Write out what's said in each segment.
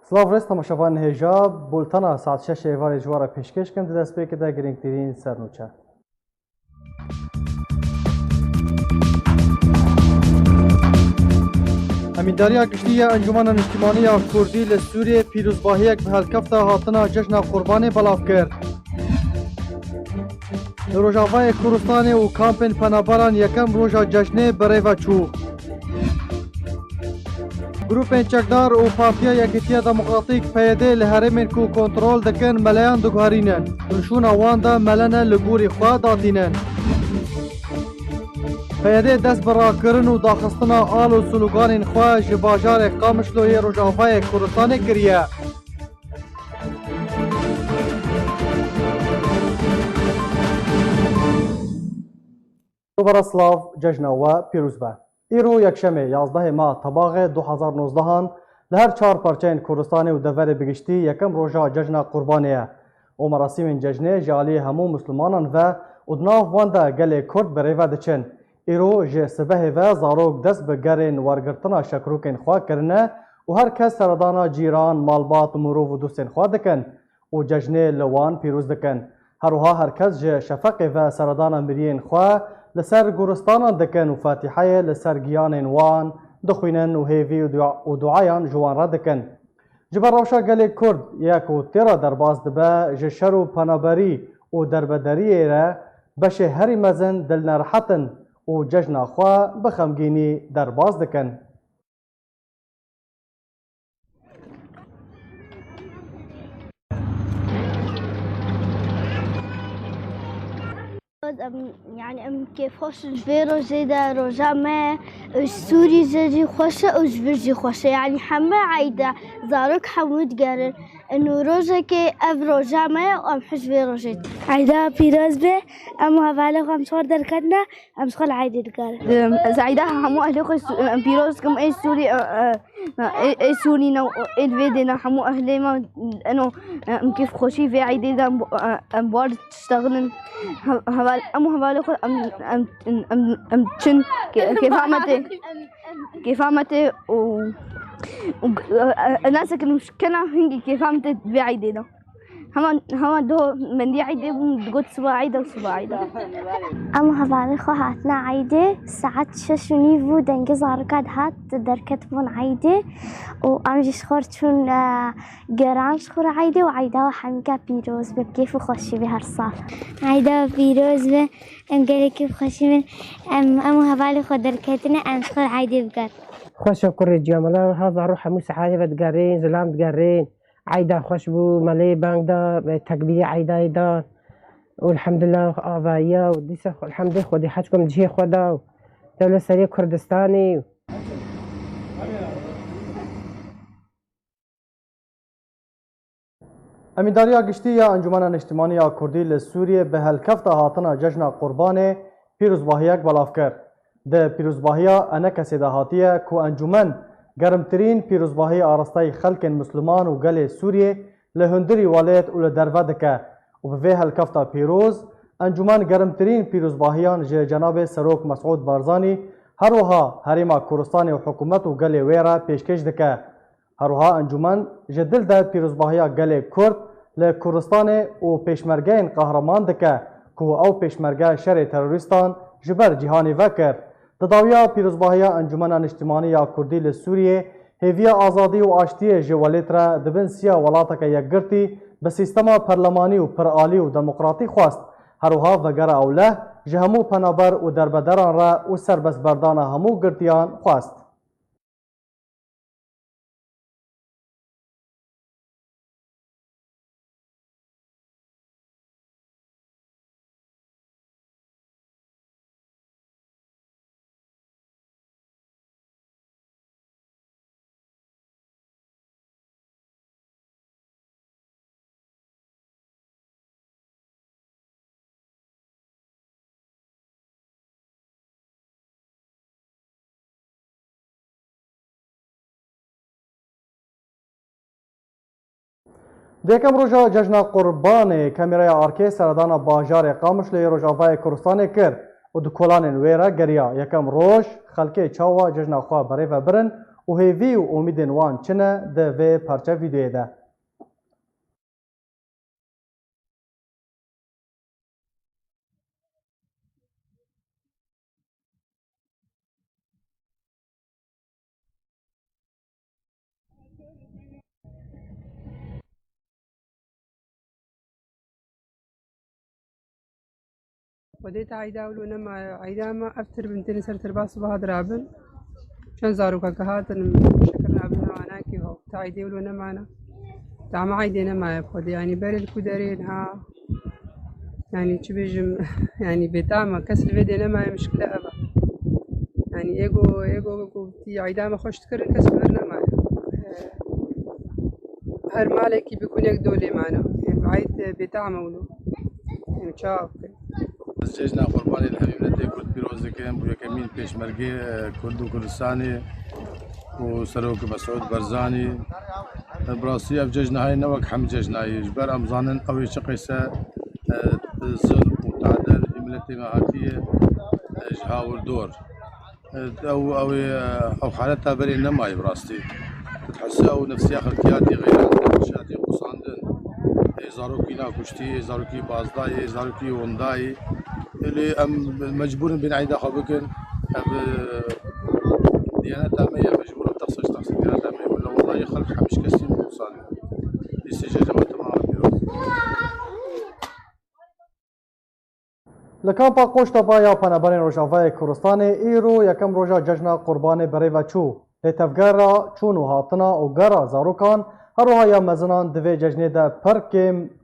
سلااو ڕێز تەماشەوان هێژا بولتەنە ساعت 6 ئێوارێ ژوارە پێشکەشکەم دەستپێکدا گرنگترین سەرنوچە. ئەمینداریya گشتیە ئەنجومەنە نیشتیمانیya کوردی لە سووریێ پیرۆزباهەیەک bi helkefta hatina cejna Qurbanê belav kir. Li Rojavayê Kurdistanê û kampên penaberan yekem roja cejnê bi rêve çû. Grupên çekdar û Partiya Yekîtiya Demokratîk PYD li herêmên ku kontrol dikin meleyan diguherînin. Rûşûna wan de melene li gorî xwe datînin. PYD dest bi rakirin û daxistina al û slûganên xwe ji bajarê Qamişloyê Rojavayê Kurdistanê kiriye. Dubara Slav cejna we pîrûz be. Îro yekşemê 11 ma Tebaxê 2019 li her çar parçeyên Kurdistanê û deverê bigiştî yekem roja cejna Qurbanê ye. O merasîmên cejnê ji aliyê hemû Müslümanan ve û di nav wan de gelê Kurd bi rêve diçin. Îro ji sibehê ve zarok dest bi gerên wergirtina şekrokên xwe kirine û her kes seredana cîran, malbat, mirov û dostên xwe dikin û cejnê li wan pîrûz dikin. Herwiha her kes ji şefeqê ve seredana miriyên xwe li ser goristanan dikin û Fatîheyê li ser giyanên wan dixwînin û hêvî û duayan ji wan re dikin. Ji ber rewşa gelê Kurd yek û têra derbas dibe ji şer û penaberî û derbederiyê re beşê herî mezin dilnerehetin û cejna xwe bi xemgînî derbas dikin. يعني ام كيف خوش جبيرو زيدا روجا ما سوري زي خوشة او جبير خوشة يعني حما عايدة زارك حمود قارن انه روجا كي اف روجا ما ام حش بيرو جيد عايدة بيروز به ام هفالي ام صور دركتنا ام سخل عايدة قارن زايدة همو اهلي بيروز كم اي سوري اي سوري نو اي فيدينا همو اهلي ما انه كيف خوشي في عايدة ام بار تشتغلن أمو هبالي أم تشن كيف عمتي و الناس اللي مش كنا هنجي كيف عمتي بعيدة ده هما دو من دي عيدة بتقول صباع عيدة وصباع عيدة. أمو هبالي خو هاتنا عيدة ساعات شش ونيفو دنجي زاركاد هات دركت بون عيدة وأمجي شخور تشون جران شخور عيدة وعيدة وحنكا بيروز بكيف خوشي بهالصال. عيدة بيروز به أم قالي كيف خوشي من أمو هبالي خو دركتنا أم شخور عيدة بقر. خوش كوري جاملا هذا روح مو سعادة بتقرين زلام تقرين عيدا خوش بو مالي بانك دا تكبير عيدا دا والحمد لله آبايا وديسة الحمد لله خودي حاجكم جهي خدا دولة سريع كردستاني. ئەمینداریya گشتیە ئەنجومەنە نیشتیمانیya کوردی li Sûriyê bi helkefta hatina cejna Qurbanê pîrozbahiyek belav kir. Di pîrozbahiya enekesê de hatiye ku encûmen germtirîn pîrozbahiyê arastayî xelkên Müslüman û gelê Sûriyê li hundirî welêt û li derve dike û bi vê helkefta pîroz encûmen germtirîn pîrozbahiyan ji cenabê Serok Mesûd Barzanî her wiha herêma Kurdistanê û hikûmet û gelê wê re pêşkêş dike. Her wiha encûmen ji dil de pîrozbahiya gelê Kurd li Kurdistanê û pêşmergeyên qehreman dike ku ew pêşmerge şerê terorîstan ji ber cîhanê vekir. Di dawiya pîrozbahiya Encûmena Niştimaniya Kurdî li Sûriyê hêviya azadî û aştiyê ji welêt re dibin siya welateke yekgirtî bi sîstema perlemanî û piralî û demokratî xwast. Her wiha vegera ew leh ji hemû penaber û derbederan re û serbestberdana hemû girtiyan xwast. Di yekem roja cejna Qurbanê kameraya arkê seredana bajarê Qamişloyê Rojavayê Kurdistanê kir û di kolanên wê re geriya. Yekem roj xelkê çawa cejna xwe berê ve birin و هیوی و امیدین وان چنه ده وی پارچه ویدیوی ده. وديت عيدا ولونا ما عيدا ما أفتر بنتين سر ترباس بهاد رابن شان زاروكا كهاتن شكر رابن معنا كي هو تعيدي ولونا معنا تعم عيدينا ما يبخد يعني بري الكدرين ها يعني تبيجم يعني بتعمى كسر فيدينا ما مشكلة أبا يعني إيجو تي عيدا ما خوش تكرر كسر برنا ما هر مالكي بيكون يقدولي معنا بعيد بتعمى ولو يعني شاف زجاجنا قرباني الحبيب ندي كرد بيروز كان بويا كمين بيش مرقي كردو كردستاني وسروك مسعود برزاني براسية بججنا هاي نوك حم ججنا يجبر أمزانن أو يشقيسة ظلم وتعدل إملتي مهاتية جهاور دور أو حالتها بري نماي براستي تتحسها ونفسية خلقياتي غير شاتي قصاندن زاروكي ناكوشتي زاروكي بازداي زاروكي ونداي اللي مجبور بين عيدا خبكن ديانات مية مجبورة تخصص ديانات مية ولا والله خلق حمش كسي وصال يستجاج جماعة لکامپا قوشتبا یا پنابرین روژاوای کردستان ایرو یکم روژا جشن قربان بریو چو لتفگرا چون و هاتنا و گرا زاروکان هر وها یا مزنان دوی جشنه ده پر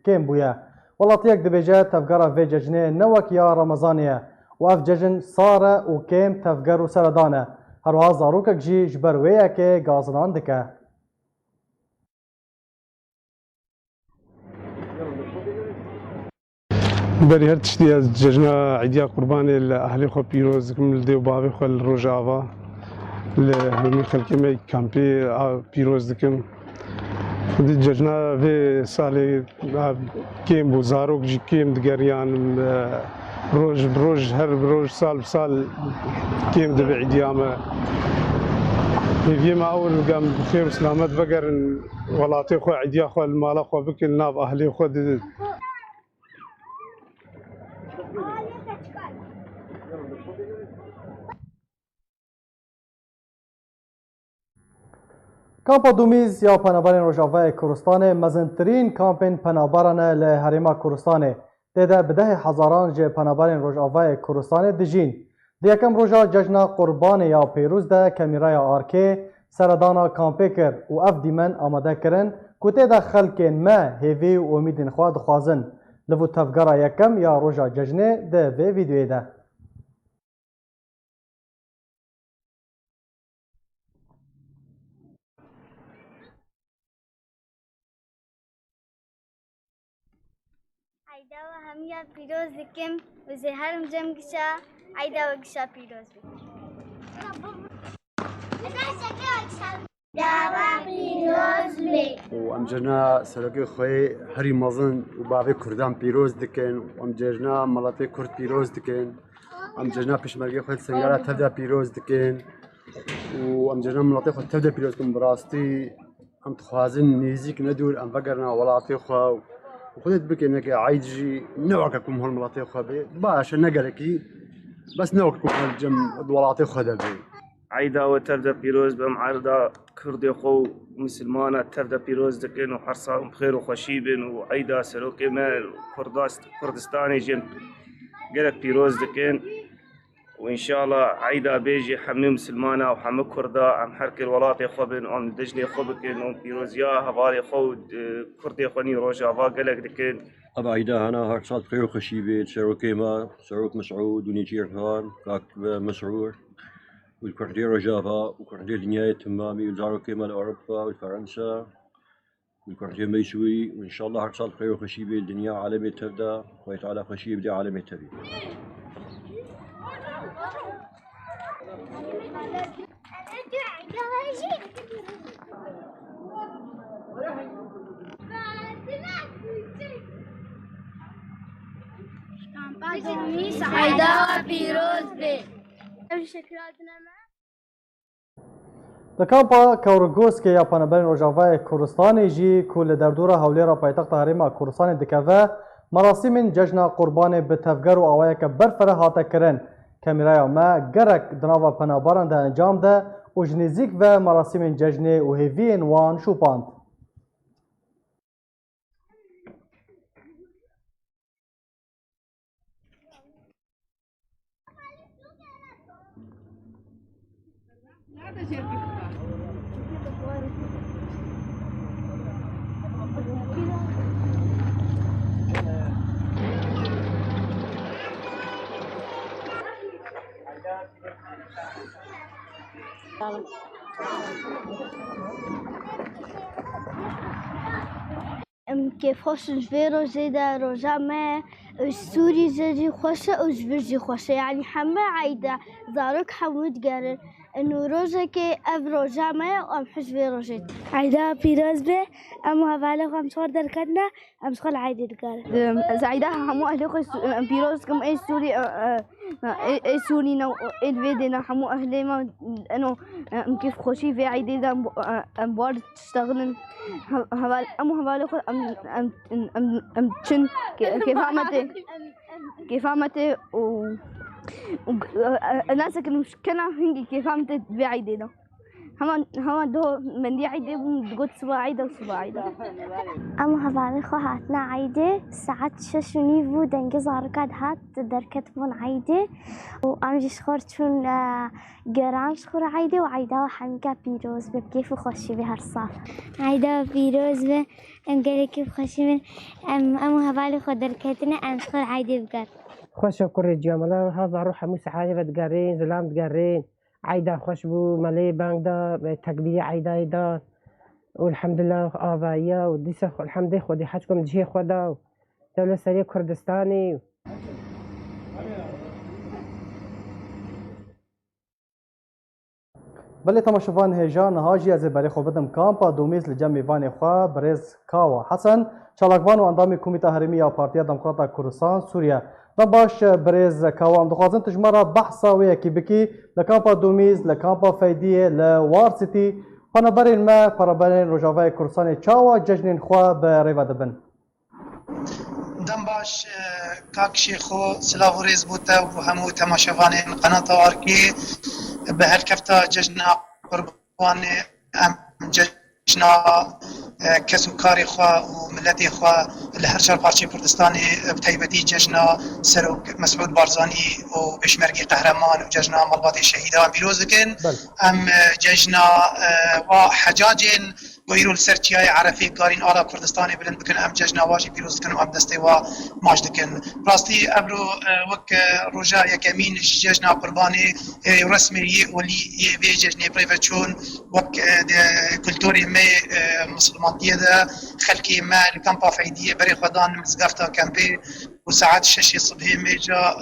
کم بویه ولاتیک دبیجه تفگرا وی جشنه نوک یا رمضانیه و اف جشن ساره و کم تفگر و سردانه هر وها زاروکک جی جبر ویه که گازنان دکه بري هر تشتي ججنا عيديا قرباني لأهلي خو بيروز كم لدي وبابي خو الرجافا لهمي خلقي مي كامبي بيروز دكم دي ججنا في سالي كيم بوزاروك جي كيم دقريان روج بروج هر بروج سال بسال كيم دبي عيدياما يجيما أول قام بخير وسلامات بقر ولاتي خو عيديا خو المالا خو بكل ناب أهلي خو کامپا دومیز یا پنابرین روژاوای کردستان مزنترین کامپین پنابرانه لحریما کردستان دیده بده هزاران جه پنابرین روژاوای کردستان دجین دیکم روژا جشن قربان یا پیروز ده کمیرای آرکه سردانا کامپی کر و اف دیمن آماده کرن کته ده خلکین ما هیوی و امیدین خواه دخوازن لبو تفگرا یکم یا روژا جشنه ده وی ویدیوی ده عيدا وهمية بيروز دكم وزهر مجم قشا عيدا وقشا بيروز وام جرنا سرقي خوي هري مازن وبابي كردان بيروز دكن وام جرنا ملاتي كرد بيروز دكن ام جرنا بشمرقي خوي سيارة تبدا بيروز دكن وام جرنا ملاتي خوي تبدا بيروز دكن براستي ام تخوازن نيزيك ندور ام فقرنا ولاتي خو وخذت بك انك عايجي نوعكم هالملاتي خو باش نقلكي بس نوعكم هالجم ولاتي خو دبي عيدا وتبدا بيروز بمعارضة كردي خو مسلمانة تبدا بيروز دكن وحرصهم بخير وخشيبن وعيدا سروكي مال كردستاني جن قلك بيروز دكن وإن شاء الله عيدا بيجي حمي مسلمانة وحمي كردا عم حرك الولاطي خبن عم دجني خبكن عم بيروزيا هفالي خو كردي خوني روجافا قلك دكن أبا عيدا هنا هاك صاد خير وخشيبة سروكي ما سروك مسعود ونيجير هان كاك مسرور والكردي رجافا وكردي دنيا تمامي وزارو كيما لأوروبا والفرنسا والكردي ميسوي وإن شاء الله هرصال خير وخشيبة الدنيا عالمي تبدا ويتعالى خشيبة دي عالمي تبي عيدا بيروز بي لکامپا کورگوسکی یا پنبرین روجاوای کردستان جی کل دردورا هولیرا پایتخت هریما کردستان دکوه مراسم جشن قربان به تفگر و آوای که برفره هاته کرن کمیرای ما گرک دناوا پناباران ده انجام ده و جنیزیک و مراسم جشن و هیوی انوان شوپاند. كيف خوش جبيرو زيدا رجع ما السوري زي خوشة وجبرجي خوشة يعني حما عايدة زارك حمود قارن انه روجا كي اب رجع ما وام حجبي روجت عايدة بيروز به ام هفالي خام صور دركتنا ام شغل عايدة قارن زعيدة حمو أهلي خو بيروز كم أي سوري أي سوري نو أي فيدنا حمو أهلي ما إنه كيف خوشي في عيدي ذا أم بارد تشتغلن هفال أمو هفالي خو أم تشن كيف عمتي و الناس كانوا مشكلة هنجي كيف عمتي في عيدي ذا هما دو من دي عيدي بقول صباع عيدة وصباع عيدة أما هبالي خو هاتنا عيدة ساعات ششوني بو دنجي زاركاد هات دركت بون عيدة وأمجي شخور تشون جران شخور عيدة وعيدة وحمكا بيروز بكيف خوشي بهر صال عيدة بيروز به أم قالي كيف خوشي من أما هبالي خو دركتنا أم شخور عيدة بقر خوش كوري جاملا هذا روح موسى حاجة بتقارين زلام تقارين عيدا خوش بو مالي بانك دا تكبير عيدا دا والحمد لله آبايا وديسة الحمد لله خودي حاجكم جهي خدا دولة سريع كردستاني بله تماشوان هیجان هاجی از بری خوب بدم کامپا دومیز لجمع وان خوا برز کاوا حسن چالاکوان و اندامی کمیته هرمی یا پارتیا دموکراتا کردستان سوریا باش برز کاوا ام دخوازن تجمرا بحثا و یکی بکی لکامپا دومیز لکامپا فیدیه لوارسیتی پنابرین ما پرابرین روجاوای کردستان چاوا ججنین خوا به ریوا دبن دم باش کاک شیخو سلاو ریز بوده و همو تماشوان قنات آرکی به هر کفتا جشن قربان ام جشن کسو کاری خوا و ملتی خوا لهر شهر پارچه کردستانی بتایبتی جشن سروک مسعود بارزانی و بشمرگی قهرمان و جشن ملبات شهیدان پیروز کن ام جشن و حجاجین ويرو السرتياي عرفي قارين آلا كردستاني بلند بكن ام ججنا واجي بيروز كن وام دستي ماج دكن براستي ابرو وك رجاء يكمين ججنا قرباني رسمي ولي بي ججني بريفتشون وك كولتوري مي مسلمانتيه ده خلكي ما الكامبا فايديه بري خدان مزقفتا كامبي وساعات 6 الصبح ميجا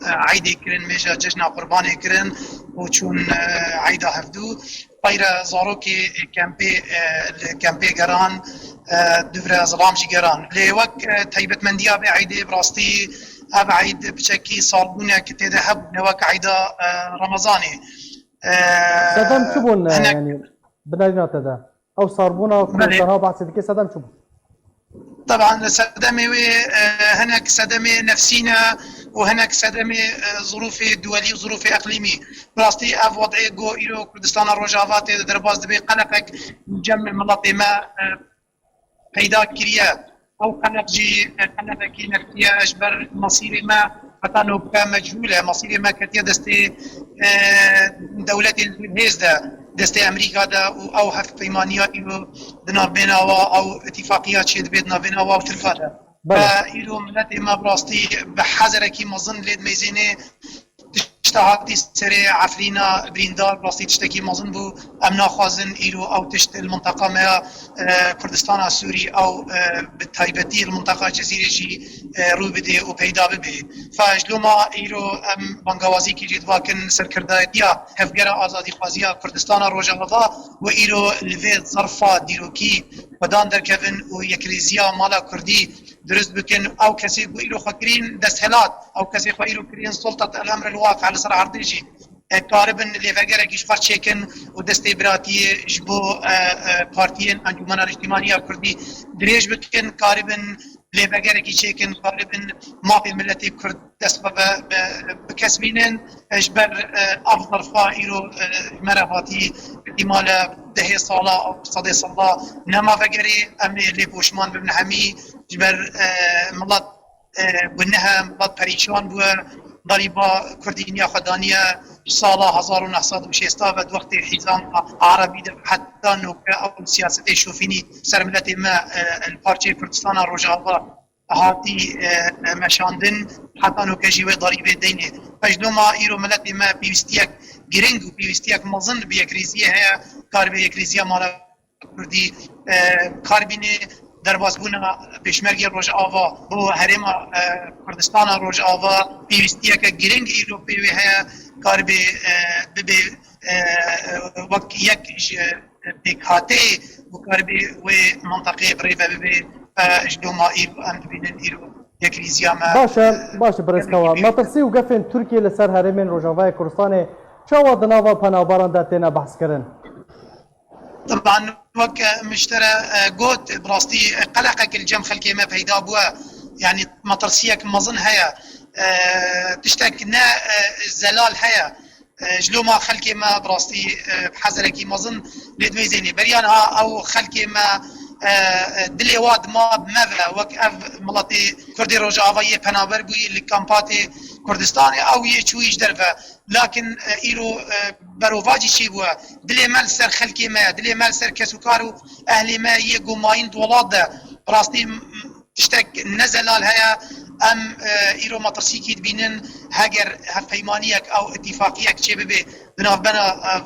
عيدي كرن ميجا ججنا قرباني كرن وشون عيدا هفدو طيرة زاروكي كامبي جران دفرة ظلام جيران لوك تيبت من ديا بعيدة براستي أبعيد بشكل صالبونة كتير هب نوك عيدا رمضاني سدم شبون يعني بنالينا تدا أو صاربونا كنا بعد سدكي سدم شبون طبعا صدمة هناك صدمة نفسينا وهناك صدمة ظروف دولية وظروف إقليمية براستي أف وضعي جو إلو كردستان الرجافات درباز دبي قلقك جمع ملاطي ما پیدا كريا أو قلق جي قلقك نفسية أجبر مصيري ما فتانو مجهولة مصيري ما كتير دستي دولة الهيزدا دستي أمريكا دا أو هف بيمانيات إلو دنا بيناوا أو اتفاقيات شيد بيدنا بيناوا وتلفادا فإلو ملتي ما براستي بحذركي مظن ليد ميزيني تشتهاتي سري عفرينا بريندار براستي تشتكي مظن بو أمنا خازن إلو أو تشت المنطقة ما كردستان السوري أو بالتايبتي المنطقة جزيرة جي رو بده وبيدا ببه فاجلو ما إلو بانغوازي كي جيد واكن سركردايتيا هفجرا آزادي خوازيا كردستان روجاوا وإلو لفيد ظرفا ديروكي ودان دركفن ويكريزيا مالا كردي درست بكن او كسي بو إلو خكرين دستهلات او كسي خو إلو كرين سلطة الامر الواقع على صراع عرضيجي قاربن لێڤەگەرێکیش خەرچێکن و دەستێ براتیە ji bo partiyên Encûmena Niştimaniya Kurdî dirêj bikin, karibin lêvegerekî çêkin, karibin mafê milletê Kurd dest bikesbînin ji ber ev zerfa îro me re hatî îmale dehê sala sedê sala nema vegerê em ê lêpoşman bibin hemî ji ber milat binihe milat perîşan bûye ضريبة كردينية خدانية صالة 1960 بعد وقت حزام عربي حتى نوكا أو سياسة شوفيني سرملتي ما البارتي كردستان روجافا هاتي مشاندن حتى نوكا جيوي ضريبة ديني فجلوما إيرو ملتي ما بيوستيك جرينج وبيوستيك مظن بيكريزية هي كاربي يكريزية مالا كردي كاربيني دربازبونا پێشمەرگی ڕۆژئاوا بۆ هەرێما کوردستانە ڕۆژئاوا پێویستیەکە گرنگ ئیرۆ پێوێ هەیە کاربێ ببێ وەک یەک پێکهاتەیە بۆ کاربێ وێ منتەقەیە بڕێڤە ببێ ji doma îro em dibînin îro yekîziya me باشه برێزکەوە مەترسی و گەفên تورکیە لەسەر هەرێمên ڕۆژاوای کوردستانê çawa di nava penaberan de têne behskirin طبعا وك مشترى قوت براستي قلقك الجم خلكي ما بيدا بوا يعني مطرسيك مظن هيا تشتكنا زلال هيا جلو ما خلكي ما براستي بحزركي مظن لدوي زيني بريانها او خلكي ما دلي واد ما بمذا وك اف ملاتي كردي روجاوي بنابر بوي لكامباتي كردستاني او يشويش درفه لكن ايرو بروفاجي شي بوا دلي مال سر خلكي ما دلي مال سر كسوكارو اهلي ما يجو ماين دولاد براستي تشتك نزل هيا ام ايرو مطرسيكي تبينن هاجر هفيمانيك او اتفاقيك شي ببي بناف بنا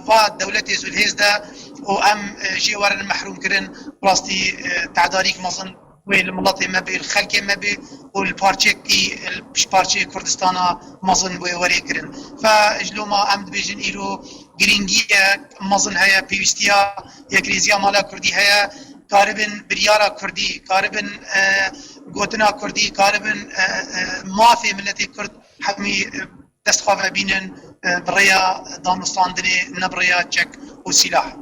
فاد دولتي زلهيز ده وام جيوار المحروم كرن براستي تعداريك مظن والملاطي ما بي الخلق ما بي والبارتشيكي البارتشي كردستانا مظن ووري كرن فجلو ما ام دبيجن ايرو جرينجيا مظن هيا بيوستيا يكريزيا مالا كردي هيا كاربن بريارا كردي كاربن قوتنا كردي كاربن مافي ملتي كرد حمي دستخوافه بينن بريا دانستاندني نبريا تشك وسلاح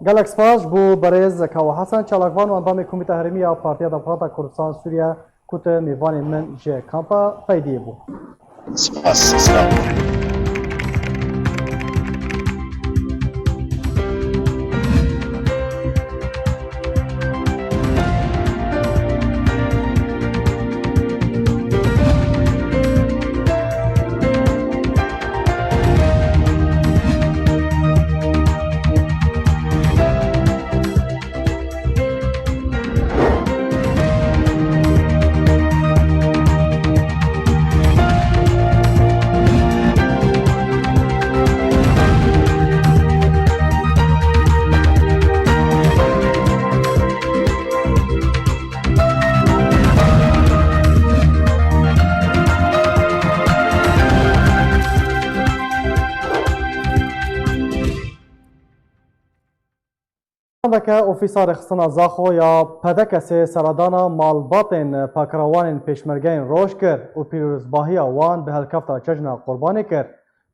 gelek spas bû berêz Kawa Hesan çalakvan û endamê Komîta Herêmî ya Partiya Demokrata Kurdistan Sûriya ku te mêvanên min ji kampa peydiyê bû. Spas. Selam. Deke ofîsa rexistina Zaxo ya pedekesê seredana malbatên pakirawanên pêşmergeyên roj kir û pîrozbahiya wan bi helkefta cejna Qurbanê kir.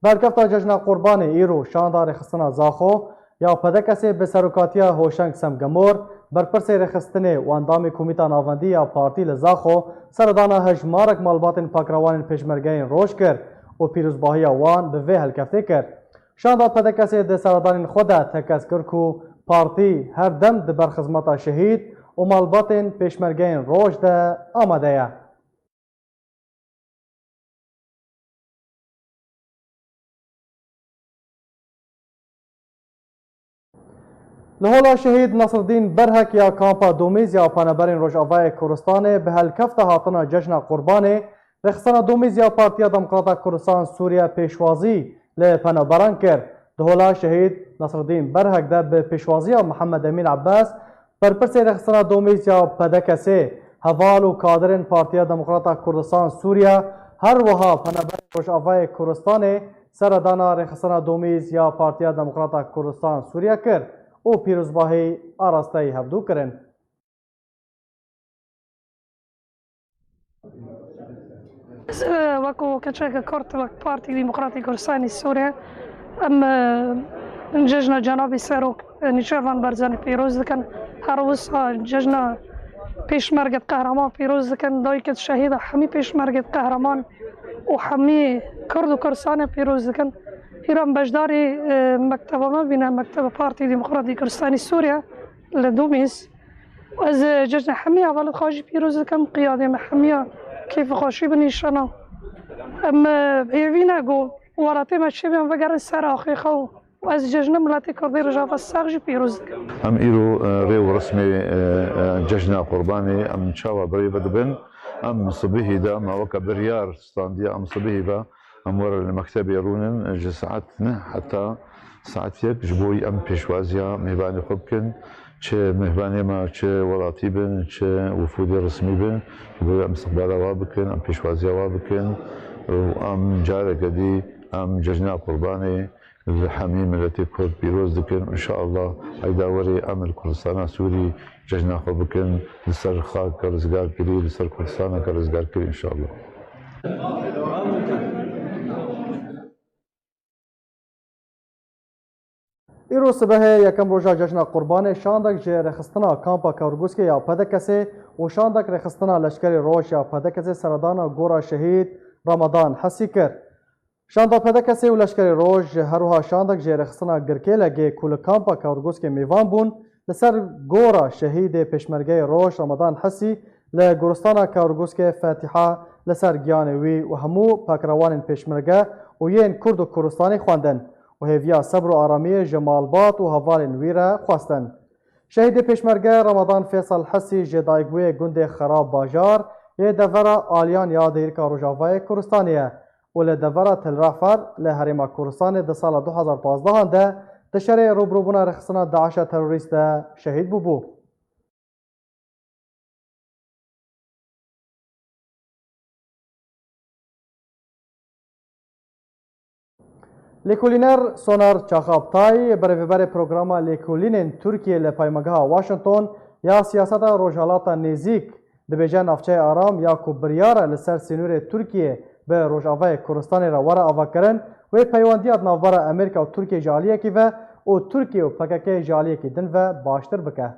Bi helkefta cejna Qurbanê îro şanda rexistina Zaxo ya pedekesê bi serokatiya Hoşeng Semgemor berpirsê rexistinê û endamê Komîta Navendî ya partî li Zaxo seredana hejmarek malbatên pakirawanên pêşmergeyên roj kir û pîrozbahiya wan bi vê helkeftê kir. Şanda pedekesê di seredanên xwe de tekez kir ku partî her dem di ber xizmeta şehîd û malbatên pêşmergeyên roj de amade ye. Li hola şehîd Nasriddîn Berhek ya kampa Domîz ya penaberên Rojavayê Kurdistanê bi helkefta hatina cejna Qurbanê rexistina Domîz ya Partiya Demokrata Kurdistan Sûriya pêşwazî li penaberan kir. Di hola şehîd Nasriddîn Berhek de bi pêşwaziya Mihemed Emîn Abbas berpirsê rexistina Domîz ya pedekesê heval û kadirên Partiya Demokrata Kurdistan Sûriya her wiha penaberên Rojavayê Kurdistanê seredana rexistina Domîz ya Partiya Demokrata Kurdistan Sûriya kir û pîrozbahî arasteyî hevdû kirin. وەکو کەچێکە کورد وەک پارتی دیموکراتی کوردستانی سووریا ام ججنا جنابی سروک نیچروان برزانی پیروز دکن هر وسا ججنا پیشمرگت قهرمان پیروز دکن دایی که شهید همی پیشمرگت قهرمان و همی کرد و کردستان پیروز دکن ایران بجداری مکتب ما بینه مکتب پارتی دموکراتی کردستانی سوریه لدومیس و از ججنا همی اول خواهی پیروز دکن قیاده همی کیف خوشی بنیشانا ام بیوینه گو وراتي ماشي بهم فقر السراخي خو وازججنا ملاتي كردي رجاف الساغجي بيروز ام ايرو ريو رسمي ججنا قرباني ام شاوا بري بدبن ام صبيه دا ما وكا بريار ستانديا ام صبيه با ام ورا المكتب يرونن ساعتنا حتى ساعت يك جبوي ام بيشوازيا مهباني خبكن چه مهباني ما چه ولاتي بن چه وفود رسمي بن جبوي ام استقبالا وابكن ام بيشوازيا وابكن وام جارة قدي ام ججنا قرباني الحميم التي كرد بيروز دكن ان شاء الله هيدا وري ام الكردستان سوري ججنا خو بكن لسر خاك كرزقار كري لسر كردستان كرزقار كري ان شاء الله ایرو صبح یکم روزا جشن قربان شاندک جه رخستنا کامپا کارگوسکی یا پدکسی و شاندک رخستنا لشکری روش یا پدکسی سردان گورا شهید رمضان حسی کرد. شاندا پدکسی و لشکری روش هروها شاندک جه رخستنا گرکی لگه کل کامپا کارگوسکی میوان بون لسر گورا شهید پشمرگه روش رمضان حسی لگورستان کارگوسکی فاتحه لسر گیانوی و همو پاکروان پشمرگه و یین کرد و کردستانی خواندن. و هیویا صبر و آرامی جمالبات و هوال نویره خواستن. شهید پیشمرگه رمضان فیصل حسی جدایگوی گند خراب باجار یه دورا آلیان یاد ایرکا روژاوای کردستانیه و لدورا تلرافر لحریم کردستان ده سال 2015 ده تشریع روبروبونا رخصنا داعش تروریست شهید بوبو. لیکولینر سونار چاخابتای برای پروگرام لیکولین ترکیه لپایمگاه واشنطن یا سیاست روجالات نزیک دبیجه نافچه آرام یا کبریار لسر سینور ترکیه به روجاوای کردستان را ورا آوا کرن و پیوندیات ناوبر امریکا و ترکیه جالیه کی و ترکیه و پکک جالیه کی دن و باشتر بکه.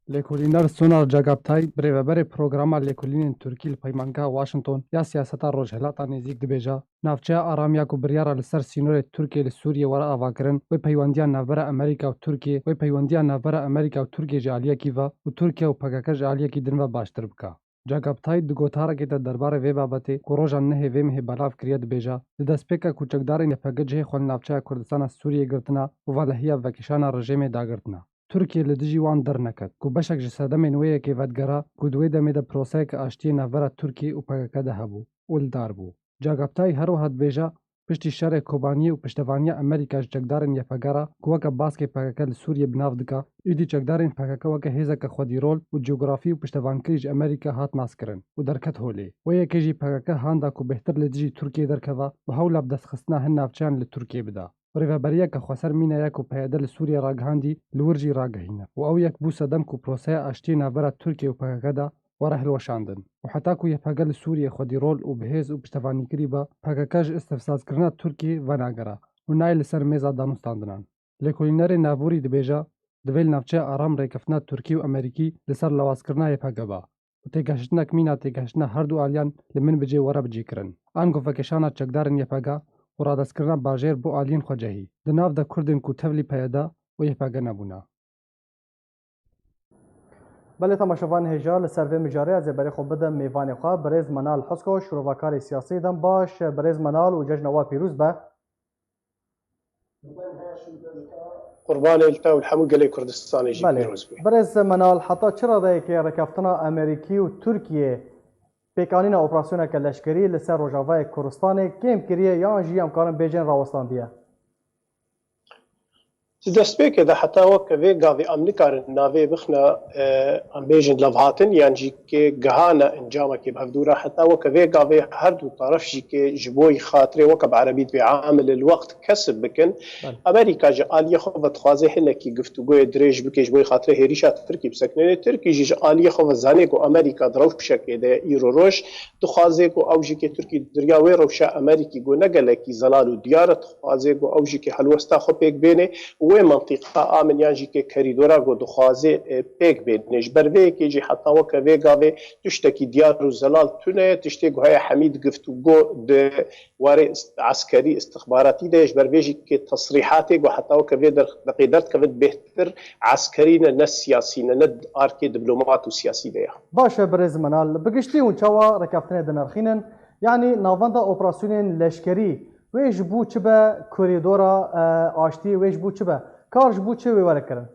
لیکولینر سونار جاگابتای برای پروگرام لیکولین ترکیه پیمانگاه واشنطن یا سیاست روجالات نزیک دبیجه نافچه آرام یا کبریار لسر سینور ترکیه لسوریه ورا آوا کرن و پیوندیان ناوبر امریکا و ترکیه و پیوندیان ناوبر امریکا و ترکیه جالیه کی و ترکیه و پکک جالیه کی دن و باشتر بکه. جاگابتای دگوتاره که درباره وی بابته کروجان نه وی مه بلاف کریاد بیجا دسپیکا کوچکدارین پگجه خون نافچه کردستان سوریه گرتنا و ولهیا وکشان رژیم داگرتنا. ترکیه لدیجی وان در نکد کو بشک جساده منویه که ودگرا گودوی دمه د پروسیک آشتی ناوبر ترکیه و پکک ده هبو ولدار بو. جاگابتای هرو هات بیجا پشتی شر کوبانی و پشتوانی امریکا چکدارن یفگارا کوکا باسکه پاکل سوریه بناو دکا ایدی چکدارن پاکا وکا هیزا خودی رول و جغرافی و پشتوانکریج امریکا هات ناسکرن و درکت هولی و یکیجی پاکا هاندا کو بهتر لدیجی ترکیه درکوا و هولا بدس خصنا هن نافچان لترکیه بدا وريفابريا كخسر مينا ياكو بيادل سوريا راغهاندي لورجي راغهينا و يك بو صدم كو بروسيا اشتينا برا تركيا وباكادا ورحل وشاندن وحتى كو يفاقل سوريا خدي رول وبهيز وبشتفاني كريبا باكاكاج استفساز كرنا تركي وناغرا ونايل سر ميزا دانوستاندنان لكوليناري نابوري دبيجا دبيل نافچه آرام ريكفنا تركي وامريكي لسر لواز كرنا يفاقبا وتيگاشتنا كمينا تيگاشتنا هردو آليان لمن بجي ورا بجي كرن آنگو فكشانا چكدارن يفاقا ورادسکرنا باجر بو آلین خواجهی دناف دا کردن کو تولی پیدا و یپاگه نبونا. بله تماشاوان هجا لسر و مجاری از برای خوب بدم میوان خواه برز منال حسکو شروعکار سیاسی دم باش برز منال و جشن پیروز به قربان التا والحمو قلي كردستان يجي پیروز به برز منال حتی چرا ده که رکفتنا امریکی و ترکیه پیکانین اپراسیون که لشکری لسر روجاوای کردستان کم کریه یا انجی امکارن بیجن راوستان دیه دەستپێکێ دا حتاوە کە vê gavê em nikarin navê bixne em bêjin levhatin yan jî kê gihana encamekê bi hevdûra hetawe ke vê gavê her du taraf jî kê ji bo xatirê weke bi erebî dibê amil il-wext kesib bikin Amerîka ji aliyê xwe ve dixwaze hinekî giftûgoyê dirêj bike ji bo xatirê hêrîşa Tirkî bisekinê Tirkî jî ji aliyê xwe ve zanê ku Amerîka di rewşekê de îro roj dixwaze ku ew jî kê Tirkî diriya wê rewşa Amerîkî got ne gelekî zelal û diyar e dixwaze ku ew jî kê helwesta xwe pêk bêne wê منطقه آمن یان جی که کریدورا گو دخوازه پیک بینش بر وی که جی حتی وکه وی گاوه تشتکی دیار و زلال تونه تشتی گوهای حمید گفتو گو ده واره عسکری استخباراتی دهش بر وی جی که تصریحاتی گو حتی وکه وی در قیدرت که بهتر عسکری نه سیاسی نه آرکی دیپلمات و سیاسی ده باشه برز منال بگشتی اون چوا رکافتنه دنرخینن یعنی ناواندا اپراسیونین لشکری ویش بو چه به کوریدورا آشتی ویش بو چه به کارش بو چه ویواره کرن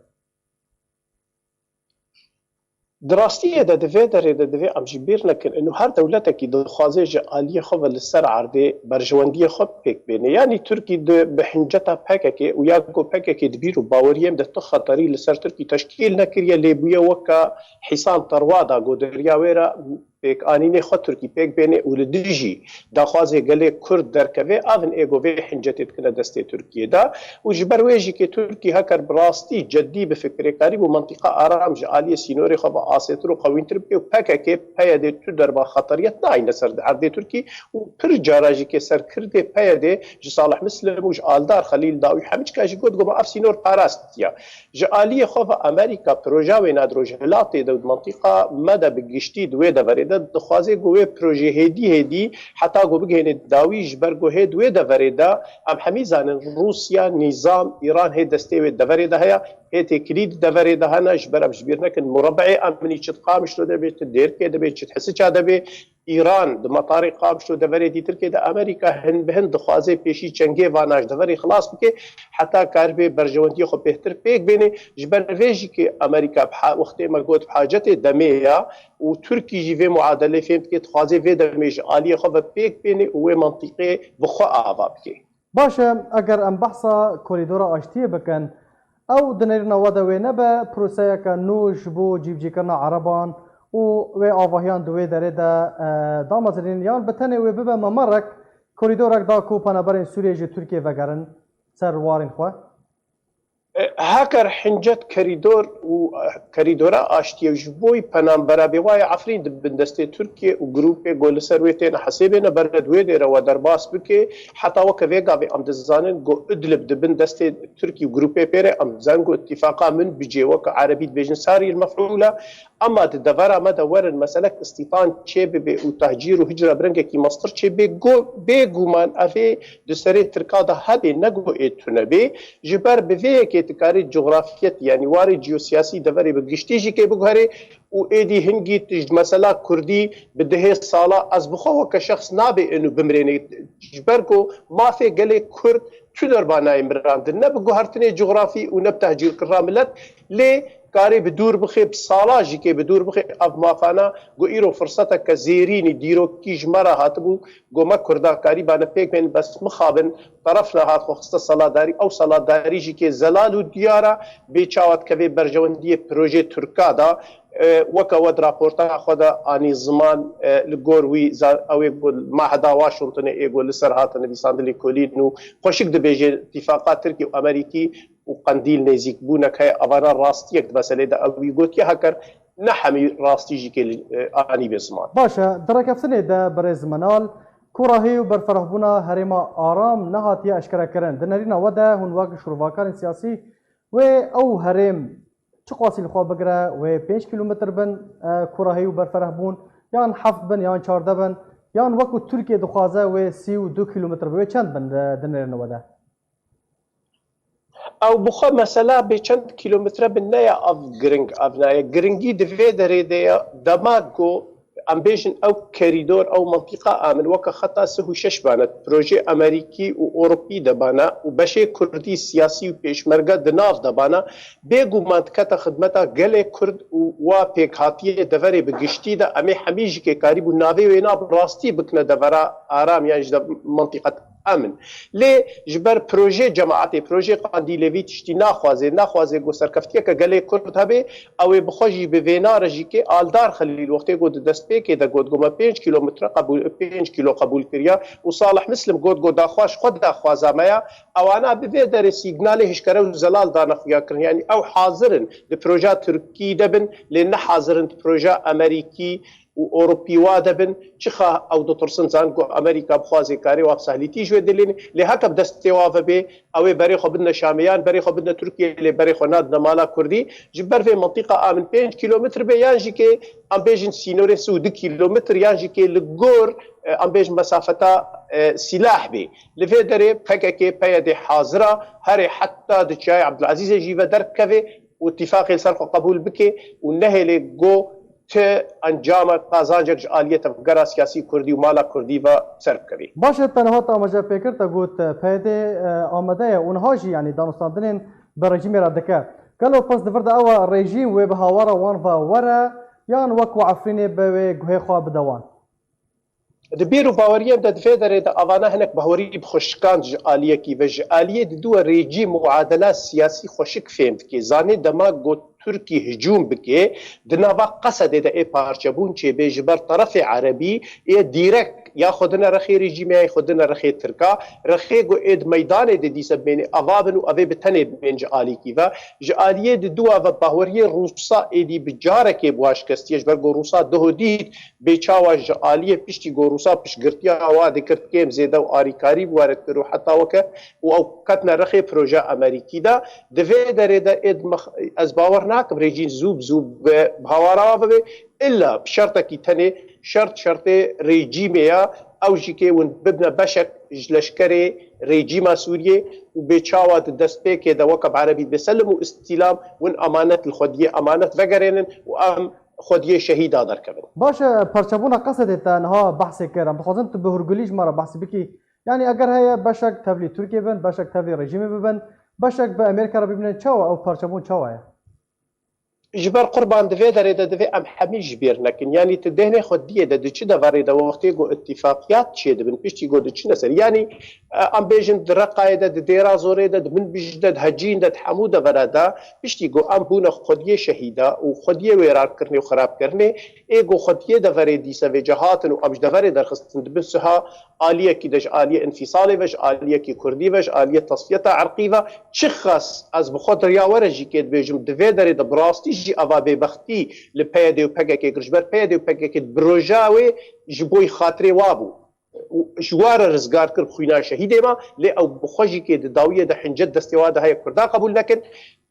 دراستیه ده دوی داره ده دوی امجی بیر نکن انو هر دولتکی دخوازه جه آلیه خواه لسر عرده برجواندی خواه پیک بینه یعنی ترکی ده بحنجتا پککی و یا گو پککی دبیر و باوریم ده تو خطری لسر ترکی تشکیل نکریه لیبویه وکا حسان تروادا گو دریاویره پیک آنینه خود ترکی پیک بینه و لدیجی داخوازه گله کرد درکوه آون ایگو وی حنجتت کنه دسته ترکیه دا و جبر ویجی که ترکی هکر براستی جدی به فکر کاری و منطقه آرام جعالی سینوری خواه آسیتر و قوینتر بی و پکه پیاده تو در با خطریت ناینه سر عرده ترکی و پر جاراجی که سر کرده پیاده جصالح مسلم و جعالدار خلیل داوی همیچ که گود گو با اف سینور پاراستیا جعالی خواه امریکا پروژه و نادروج هلاتی دو منطقه مده بگشتی دوی دورید دخوازه گوه پروژه هدی حتی گو بگهنه داوی جبر گوه دوی دوریده ام همیزان روسیا نظام ایران هی دسته و دوریده هیا هی تکلید دوریده هنه جبر ام جبیر نکن مربع امنی چت قامش رو دبی چت دیر که دبی چت حسی چا دبی ایران د مطاری قامش رو دوریدی ترکیه ده امریکا هن بهن دخوازه پیشی چنگی واناش دوری خلاص بکه حتی کار به برجواندی خو بهتر پیک بینه جبر ویجی که امریکا وقتی ما گوت حاجت دمیه و ترکی جی معادله فهمت که تخوازه وی دمیج عالی خو پیک بینه و منطقه بخو آوا بکه باشه اگر ام بحثا کوریدورا آشتی بکن او دنیرنا ودا وی نبه پروسه که نوش بو جیب جی کرنا عربان و آواهیان دوی داره دا دامازرین یان بتنه و ببه ممرک کوریدورک دا کوپانا برین سوریه جی ترکیه وگرن سر وارین خواه هاكر حنجت كريدور وكريدورا اشتي جبوي بنام برابي واي عفرين بندستي تركيا وجروبي جول سرويتين حسيبنا برد ويدر ودرباس بكي حتى وكفيغا في ام دزانن جو ادلب دبندستي تركي وجروبي بيري ام زانجو اتفاقا من بيجي وك عربي بيجن ساري المفعوله اما الدفاره ما دور المساله استيطان تشيبي وتهجير وهجره برنجه كي مصدر تشيبي جو بيغومان افي دسري تركادا هبي نغو اتنبي جبر بفي تکاری جغرافیت یعنی واری جیوسیاسی دوری بگشتیجی که بگهری و ایدی هنگی تجد مثلا کردی بدهه سالا از بخواه که شخص نابه اینو بمرینه جبرگو مافی گلی کرد تو در بانای مراند نه بگهرتنی جغرافی و نب تهجیر کراملت لی کاری بدور بخی بسالا جی که بدور بخی اف مافانا گو ایرو فرصتا که زیرینی دیرو کیج مرا هاتبو گو ما کردا کاری بانا پیک من بس مخابن طرفنا هات خصوصا صلاداری او صلاداری جی که زلالو دیارا بیچاوت که برجواندی پروژه ترکا دا وکا ود راپورتا خدا آنی زمان لگوروی اوی معهدا واشنطن ایگو لسر هاتن بیساندلی کولینو خوشک دبیجه اتفاقات ترکی و امریکی و قندیل نزیک بونا که اوانا راستی یک مسئله دا اوی گوت که هکر نحمی راستی جی که آنی بزمان باشه درکفتنه دا برز منال کوراهی و برفرهبونا هرما آرام نهاتی اشکره کرن دنرینا وده هنواق شروعاکار سیاسی و او هرم چه قاسی لخوا بگره و 5 کیلومتر بن کوراهی و برفرهبون یان 7 بن یان 14 بن یان وقت ترکیه دخوازه و 32 کیلومتر به چند بن دنرینا وده او بخوا مثلا به چند کیلومتر بنایا اف گرنگ افنایا گرنگی دوی داره دیا دماغو امبیشن او کریدور او منطقه آمن وکا خطا سهو شش بانت پروژه امریکی و اوروپی دبانا و بشه کردی سیاسی و پیشمرگه دناف دبانا بگو منطقه خدمتا گل کرد و پیکاتی دوری بگشتی دا امی حمیجی که کاریبو ناوی و اینا براستی بکنه دورا آرام یعنی دا منطقه امن لي جبر بروجي جماعتي بروجي قانديليفي تشتي ناخوازي گو سرکفتیه که گله کرد هبه او بخوجی به وینا رجی که آلدار خلیل وقتی گود دست پی که دا گود گوما 5 کیلومتر قبول 5 کیلو قبول کریا و صالح مسلم گود داخواش خود داخوازا مایا او انا به در سیگنال هشکره و زلال دانا خویا کرن یعنی او حاضرن د پروژه ترکی دبن لان حاضرن پروژه امریکی و اوروبي وادبن چخه او د ترسن زانگو امریکا بخوازی کاری و سهلیتی جو دلین لهک بدستی وافبه او بری خو بدنا شامیان بری خو بدنا ترکیه لی بری خو ناد مالا کردی جبر في منطقه امن 5 کیلومتر به یانجی که ام بیجن سینور سو 2 کیلومتر یانجی که لگور ام بیجن مسافتا سلاح بي لفي دري بحكي بيد حاضره هري حتى دجاي عبد العزيز جيفا دركفي واتفاقي لسرق قبول بكي والنهي جو ته انجام قازانجك آلیت افغان سیاسی کردی و مالا کردی و سرب کردی. باشه تنها تا مجا پیکر تا گوت پیده آمده اونها جی یعنی دانستاندنین به رژیم را دکه کلو پس دفرد او رژیم و به هاورا وان و ورا یان وکو عفرینه به گوه خواه بدوان. دبیرو باوریم دفعه داره دا آوانا هنک باوری بخشکان جعالیه کی و جعالیه دو رژیم معادله سیاسی خوشک فهمد که زانه دما گوت تركي هجوم بكي دنابا قصد دا اي بارچبون چه بجبر طرف عربي اي ديرك ياخدنا رخي رجيم ياخدنا رخي تركا رخي جو ايد ميدان دي ديس بين اضابن و ابي بتني بين جالي كيفا جاليه دو و باوريه روسا ايدي بجارك بواش كستيج برغو روسا دهوديت بيچاوا جاليه پشتي جو روسا پشگرتيا اوا دكرت كيم زيدا و اريكاري وارد رو حتى وك او كتنا رخي بروجا امريكي دا دفي دريدا ايد از باور ناك بريجين زوب بهوارا ببي الا بشرط كي تني شرط ريجيميا او جيكي ون ببنا بشك لشكري ريجيما سوريا وبيتشاوات الدسبيك دا وكب عربي بيسلموا استلام ون امانه الخديه امانه فقرين وام خديه شهيده دركبن باشه پرچبونا قصد تنها بحث كرم بخوزن تو بهرگلیش مرا بحث بكي يعني اگر هي بشك تبلي تركيا بن بشك تبلي رژیم بن بشك بامريكا را ببنن چاو او پرچبون چاوه جبر قربان دفي دريده دفي ام حمي جبير لكن يعني تدهني خديه د چه د وريده وقتي جو اتفاقيات چه د بن پشتي جو د چه نسر يعني ام بيجن درقايده د ديرا زوريده من بجدد هجين د حموده وردا پشتي جو ام بونه خديه شهيده و خديه ويرار کرني و خراب کرني اي جو خديه د وريدي سوي جهات و ام د وريده درخصن بسها آليه كي دج آليه انفصالي وج آليه كي كردي وج آليه تصفيه عرقيوه شخص از بخود ريا ورجي كي بيجم دفي دريده براستي جي أبا ببختي لبيدي وبقى جرجبر بيدي وبقى بروجاوي جبوي خاطري وابو جوار رزقار كر خوينا شهيدي ما لي أو بخوجي كي داوية دا حنجد دستواد هاي كردا قبول لكن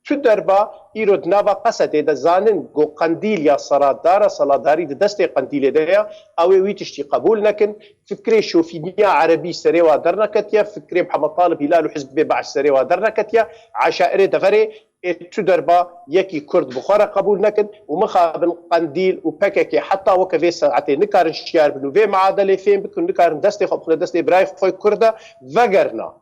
تو دربا إيرود نافا قصده دا زانن جو قنديل يا صلادار صلاداري دا دستي قنديل دايا أو ويتشتي قبول لكن فكري شوفينيا عربي سري وادرنا كتيا فكري محمد طالب هلال وحزب بعش سري وادرنا كتيا عشائر دفري تو دربا يكي كرد بخارا قبول نكن ومخابن قنديل وبككي حتى وكفي ساعتي نكارن شيار بنو في معادله فين بكون نكارن دستي خبخنا دستي براي خوي كردا وغرنا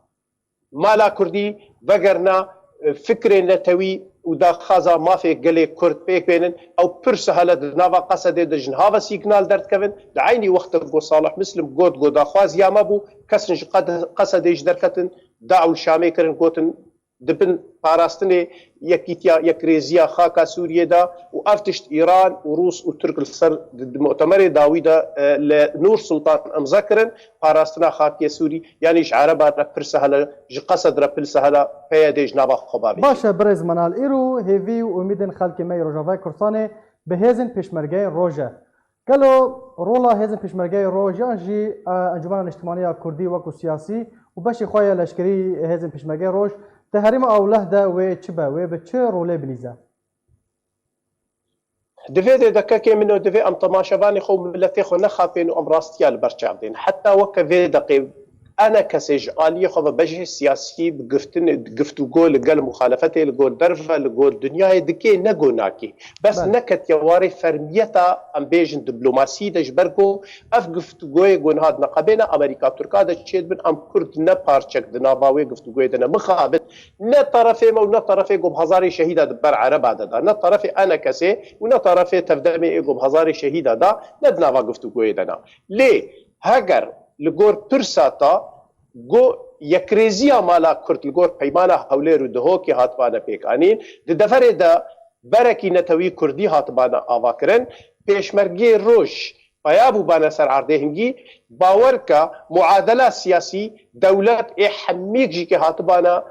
مالا كردي وغرنا فكري نتوي ودا خازا ما في قلي كرد بيك بينن او برس هلا نافا قصد دجن هذا سيجنال درت كفن دعيني وقت جو صالح مسلم جود داخواز يا مابو كسنج قصد دركتن دعوا الشامي كرن جوتن دبن باراستني يكيتيا يكريزيا خاكا سوريا دا وافتشت ايران وروس وترك السر مؤتمر داويدا لنور سلطان امذكرن باراستنا خاكيا سوري يعني عربا رفرسها قصد رفلسها بيدج نابا خبابي باشه برز منال ايرو هيفي وميدن خلق مي روجافاي كورساني بهزن پشمرگي روجا قالوا رولا هزن پشمرگي روجا جي انجمن الاجتماعيه كردي وكو سياسي وبشي خويا لشكري هزن پشمرگي روج تحريم أوله ده وچبه وبچه روله بنيزه دفي دكاكي منو دفي ام طماشباني خو ملتي خو نخافين ام راستيال برچاودين حتى وكفي دقي انا كسج آلية خو بجه سياسي بگفتن گفتگو لقل مخالفته لقول درفه لقول دنيا دكي نگو ناكي بس نكت يواري فرميتا ام بيجن دبلوماسي دج برگو اف گفتگوي گون هاد نقبنا امريكا تركا دج چيد بن ام كرد نپارچك دناواوي گفتگوي دنا مخابت نا طرفي مو نا طرفي گو بهزاري شهيده دبر عربا دا نا طرفي انا كسي ونا طرفي تفدمي گو بهزاري شهيده دا ندناوا گفتگوي دنا ليه هاگر لگور پرساتا گو یکریزیا مالا کرد لگور پیمانا هولیر و دهو که هاتبانا پیکانین ده دفره ده برکی نتوی کردی هاتبانا آوا کرن پیشمرگی روش پیابو بانا سر عرده هنگی باور که معادله سیاسی دولت حمیق جی که هاتبانا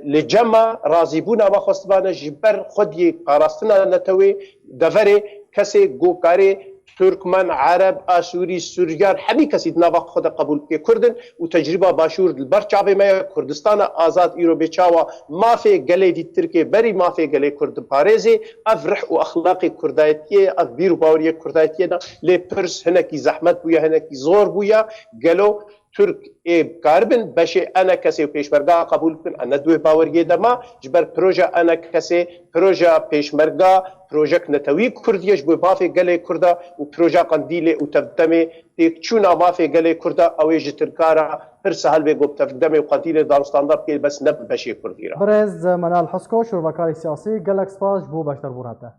لجمع رازیبونا و خواستبانا جبر خودی قراستنا نتوی دفره کسی گوکاری ترکمن عرب آسوری سوریان همه کسی نوا خود قبول کردن و تجربه باشور برچاوی ما کردستان آزاد ایرو بچاوا مافی گله دی ترکیه بری مافی گله کرد پارێزی اف رح و اخلاقی کردایتیه اف بیر و باوری کردایتیه نا لی پرس هنکی زحمت بویا هنکی زور بویا گلو ترک کاربن باشه انا کسی پیشمرگا قبول کن انا دوی باوریه دما جبر پروژه انا کسی پروژه پیشمرگا پروژه نتوی کردیش بو مافی گله کردا و پروژه قندیل و تفدمه تیک چونا مافی گله کردا اویج ترکارا هر سهل به گفت تفدمه و قندیل دارستاندار که بس نب بشه کردی را برز منال حسکو شروعکاری سیاسی گلک سپاس بو باشتر بوراته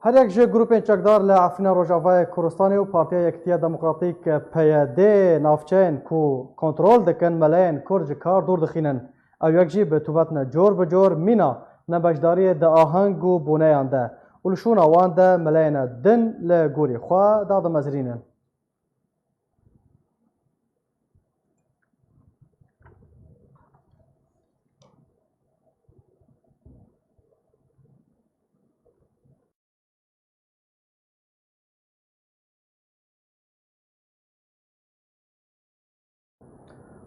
هر یک جه گروپین چکدار لعفنا روجاوای کورستانی و پارتیا یکتیا دموکراتیک پیاده نافچین کو کنترول دکن ملاین کرج کار دور دخینن او یک جی به توبتن جور بجور مینا نبشداری ده آهنگ و بونیان ده ولشون آوان ده ملاین دن لگوری خواه داد مزرینن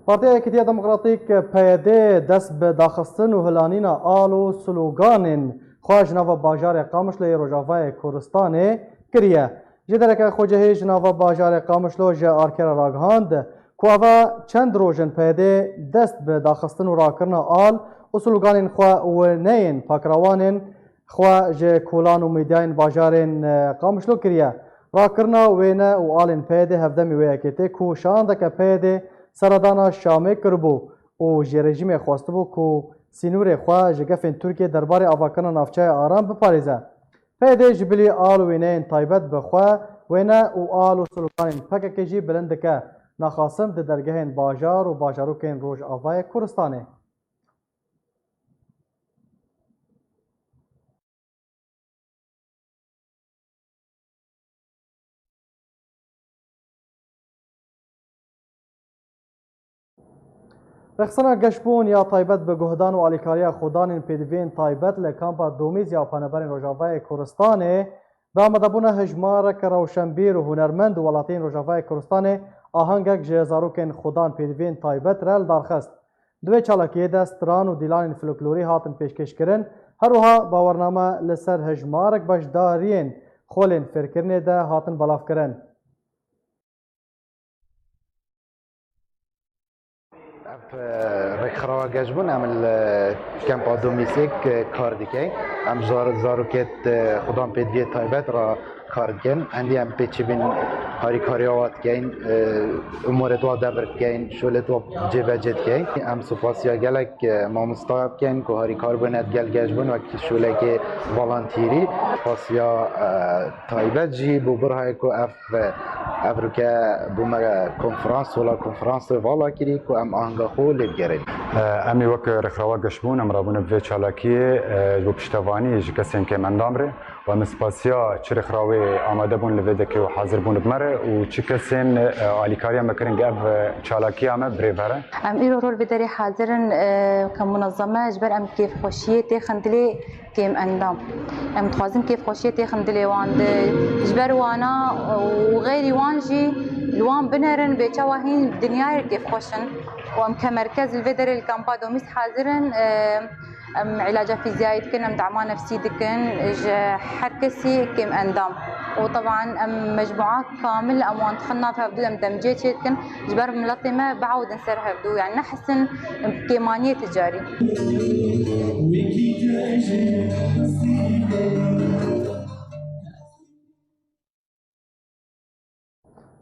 پارتیا یکتیا دموکراتیک پیاده دست به داخستن و هلانینا آل و سلوگانین خواهش نوا باجار قامشلو روجاوای کورستان کریه جدرک خوجهی جناوا باجار قامشلو جه آرکر راگهاند کواوا چند روژن پیاده دست به داخستن و راکرنا آل و سلوگانین خواه و نین پاکروانین خواه جه کولان و میدین باجارین قامشلو کریه راکرنا وینه و آلین پیاده هفدمی ویکیته کو شاندک پیاده سردانا شامه کربو و جه رژیم خواسته بو که سینور خواه جگفین ترکیه درباره آواکنا نافچه آرام بپاریزه. پیده جبلی آل وینه تایبت بخواه وینه و آل و سلوکانین پکه جی بلندکه نخاسم ده درگه باجار و باجاروکین روژ آوای کورستانه. رخصنا گشبون یا تایبت به گهدان و آلیکاریا خودان پیدوین تایبت لکامپا دومیز یا پانبرین روجاوای کورستانه و آمدبون هجمارک روشنبیر و هنرمند ولاتین روجاوای کورستانه آهنگک جزاروکن خودان پیدوین تایبت رل دارخست. دوی چالاکیه دستران و دیلان فلکلوری هاتن پیشکش کرن هروها باورنامه لسر هجمارک بشدارین خولین فرکرنه ده هاتن بلاف کرن. رخرا گشبون عمل کمپ آدومیسیک کار دیگه هم زاروکت خودم پیدوی تایبت را کار دیگه اندی هم پیچی بین هاری کاریوات گین امور دو دبرت گین شولت دو جبهت گین هم سپاسیا گلک ما مستعب گین که هاری کار بند گل گشبون وقتی شوله که والانتیری سپاسیا تایبت جی ببرهای که افریقا بومه کنفرانس ولا کنفرانس والا کری که ام آنگا خو لبگرین امی وک رخروا گشبون ام رابون به چالاکی و پشتوانی جکسین که من دامره و مسپاسیا چرخ راوی آماده بون لویده که و حاضر بون بمره و چی کسین آلیکاریا مکرن که اف چالاکی همه بریوره ام ایرو رول بدري حاضرن كمنظمة جبر ام كيف خوشية تخندلي كيم اندام ام تخازم كيف خوشية تخندلي واند جبر وانا وغيري وانجي الوان بنرن بيتشواهين الدنيا كيف خوشن وام كمركز الفيدري الكامبا دوميس حاضرن ام علاج فيزيائي دكن ام دعما نفسي دكن حركسي كيم اندام وطبعا ام مجموعات كامل ام وان دخلنا في هبدو ام دمجيت دكن جبر ملطمه بعود نسر هبدو يعني نحسن كيمانيه تجاري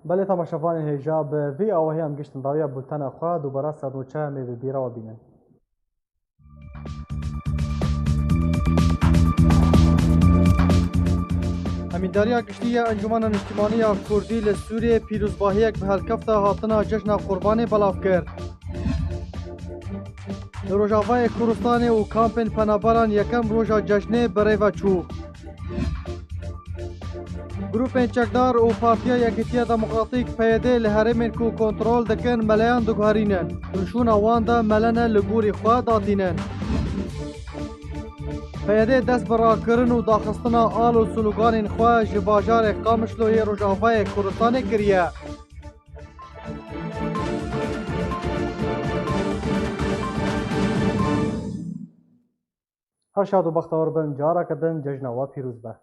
بله تماشاوان هجاب وی آوهی هم گشتن داویا بولتن خواه دوباره سرنوچه می ببیره و بینن همینداریا گشتی انجمن اجتماعی کردی لسوریه پیروزباهیک به هلکفت هاتنا جشن قربانی بلاف کرد. روژاوای کردستان و کامپین پنابران یکم روژا جشنه برای و چو. گروپ چکدار و پارتیا یکیتیا دموکراتیک پیاده لهرمین کو کنترل دکن ملیان دگهارینن. رشون واندا ملنه لگوری خواه داتینن. پیاده دست برا کرن و داخستنا آل و سلوگان خواه جباجار قامشلوی روژاوای کردستان کریه. هر شاد و بختور بن جارا کدن جشن و پیروز به.